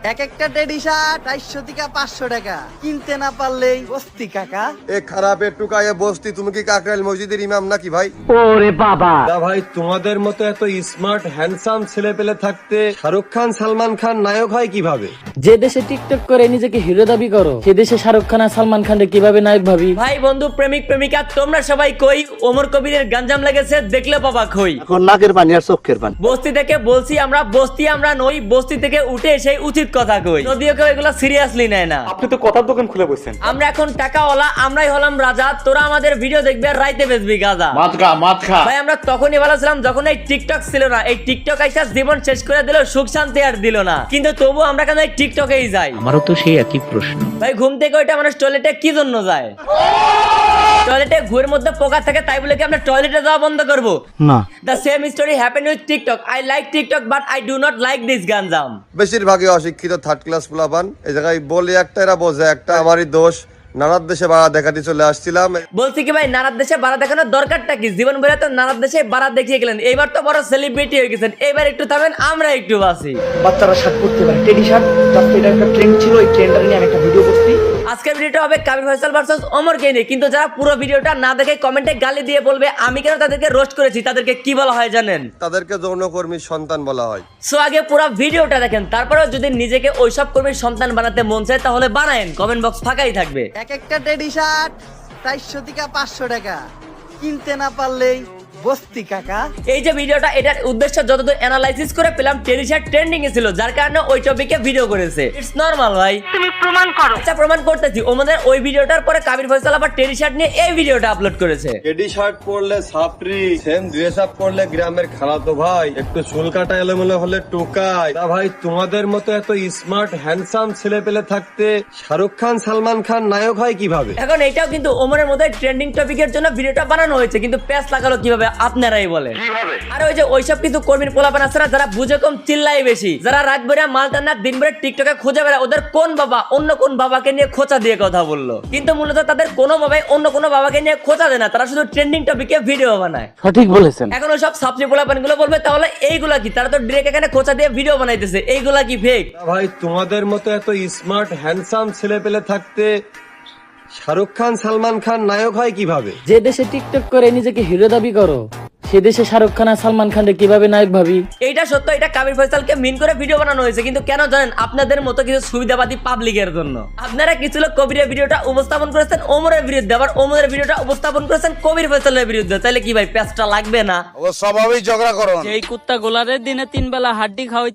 এক একটা teddy shirt 450 থেকে 500 টাকা, কিনতে না পারলেই বস্তি কাকা। এ খারাপের টুকায়ে বস্তি, তুমি কি কাকরাইল মসজিদের ইমাম নাকি ভাই? তা ভাই তোমাদের মতো এত স্মার্ট হ্যান্ডসাম ছেলে পেলে থাকতে শাহরুখ খান সালমান খান নায়ক হয় কিভাবে? যে দেশে টিকটক করে নিজেকে হিরো দাবি করো, সে দেশে শাহরুখ খান আর সালমান খানকে কিভাবে নায়ক ভাবি? ভাই বন্ধু প্রেমিক প্রেমিকা তোমরা সবাই কই ওমর কবিরের গাঞ্জাম লেগেছে দেখলে বাবা খই। এখন নাকের পানি আর চোখের পানি। বস্তি থেকে বলছি আমরা, বস্তি আমরা নই, বস্তি থেকে উঠে সেই উচিত কথা কই, যদিও কেউ এগুলো সিরিয়াসলি নেয় না। আপনি তো কথার দোকান খুলে বসছেন। আমরা এখন টাকাওয়ালা, আমরাই হলাম রাজা, তোরা আমাদের ভিডিও দেখবি আর রাইতে বেচবি গাজা। মাত খা। ভাই আমরা তখনই ভালো ছিলাম যখন এই টিকটক ছিল না। এই টিকটক আইসা জীবন শেষ করে দিল, সুখ শান্তি আর দিল না। কিন্তু তবু আমরা কেন এই টিকটকেই যাই? আমারও তো সেই একই প্রশ্ন। ভাই ঘুম থেকে ওইটা মানুষ টয়লেটে কি জন্য যায়? টয়লেটে ঘুরের মধ্যে পোকা থাকে তাই বলে কি আমরা টয়লেটে যাওয়া বন্ধ করব? না। The same story happened with TikTok. I like TikTok but I do not like this ganjam. বেশিরভাগই অশিক্ষিত থার্ড ক্লাস পোলাপান। এই জায়গায় বলে একটা, এরা বোঝে একটা। আমারই দোষ, নানার দেশে বাড়া দেখাতে চলে আসছিলাম। বলছি কি ভাই, নানার দেশে বাড়া দেখানোর দরকারটা কি? জীবন ভরে তো নানার দেশে বাড়া দেখিয়ে গেলেন, এইবার তো বড় সেলিব্রিটি হয়ে গেছেন, এইবার একটু থামেন, আমরা একটু বাসি। বাচ্চারা শার্ট পরতে পারে, টেডি শার্ট, জাস্ট এটা একটা ট্রেন্ড ছিল, এই ট্রেন্ডটা নিয়ে আমি একটা ভিডিও করছি। আজকের ভিডিওটা হবে কাবির ফয়সাল ভার্সেস ওমরকে নিয়ে। কিন্তু যারা পুরো ভিডিওটা না দেখে কমেন্টে গালি দিয়ে বলবে আমি কেন তাদেরকে রোস্ট করেছি, তাদেরকে কি বলা হয় জানেন? তাদেরকে যৌনকর্মীর সন্তান বলা হয়। সো আগে পুরো ভিডিওটা দেখেন, তারপরেও যদি নিজেকে ওইসব কর্মীর সন্তান বানাতে মন চায় তাহলে বানায়েন, কমেন্ট বক্স ফাঁকাই থাকবে। এক একটা টেডি শার্ট 400 থেকে 500 টাকা, কিনতে না পারলেই বস্তি কাকা। এই যে ভিডিওটা, এটার উদ্দেশ্য যতদূর অ্যানালাইসিস করে পেলাম, টেডি শার্ট ট্রেন্ডিং এ ছিল, যার কারণে ওই টপিকে ভিডিও করেছে। ইটস নরমাল ভাই, তুমি প্রমাণ করো। আচ্ছা প্রমাণ করতেছি। ওদের ওই ভিডিওটার পরে কাবির ফয়সাল আবার টেডি শার্ট নিয়ে এই ভিডিওটা আপলোড করেছে। টেডি শার্ট পরলে সাপরি, সেম ড্রেস আপ পরলে গ্রামের খালাতো ভাই, একটু চুল কাটা এলোমেলো হলে টোকাই। তা ভাই তোমাদের মতো এত স্মার্ট হ্যান্ডসাম ছেলে পেলে থাকতে শাহরুখ খান সালমান খান নায়ক হয় কিভাবে? এখন এটাও কিন্তু ওমরের মতো ট্রেন্ডিং টপিকের জন্য ভিডিওটা বানানো হয়েছে, কিন্তু প্যাচ লাগালো কিভাবে আপনারাই বলেন। আর ওই যে ওইসব কিছু কর্মীর পোলাপান আছে না, যারা বুঝে কম চিল্লাই বেশি, যারা রাত ভরে মাল টান্না দিন ভরে টিকটকে খুঁজে বেড়ায়, ওদের কোন বাবা অন্য কোন বাবাকে নিয়ে খোঁচা দিয়ে কথা বললো, কিন্তু মূলত তাদের কোনো বাবাই অন্য কোনো বাবাকে নিয়ে খোঁচা দেয় না, তারা শুধু ট্রেন্ডিং টপিকে ভিডিও বানায়। সঠিক বলেছেন। এখন ওই সব সাপড়ি পোলাপান গুলো বলবে তাহলে এইগুলা কি? তারা তো ডিরেক্ট এখানে খোঁচা দিয়ে ভিডিও বানাইতেছে, এইগুলা কি ফেক? তা ভাই তোমাদের মতো এত স্মার্ট হ্যান্ডসাম ছেলে পেলে থাকতে শাহরুখ খান সালমান খান নায়ক হয় কিভাবে? যে দেশে টিকটক করে নিজেকে হিরো দাবি করো, সে দেশে শাহরুখ খান আর সালমান খানকে কিভাবে নায়ক ভাবি? এইটা সত্য, এটা কাবির ফয়সালকে মিন করে ভিডিও বানানো হয়েছে, কিন্তু কেন জানেন? আপনাদের মতো কিছু সুবিধাবাদী পাবলিকের জন্য। আপনারা কিছু লোক কবিরের ভিডিওটা উপস্থাপন করেছেন ওমরের বিরুদ্ধে, আবার ওমরের ভিডিওটা উপস্থাপন করেছেন কবির ফয়সালের বিরুদ্ধে, তাহলে কি ভাই প্যাচটা লাগবে না? ও স্বভাবই ঝগড়া করো। এই কুত্তা গোলারের দিনে 3 বেলা হাড্ডি খাওয়াই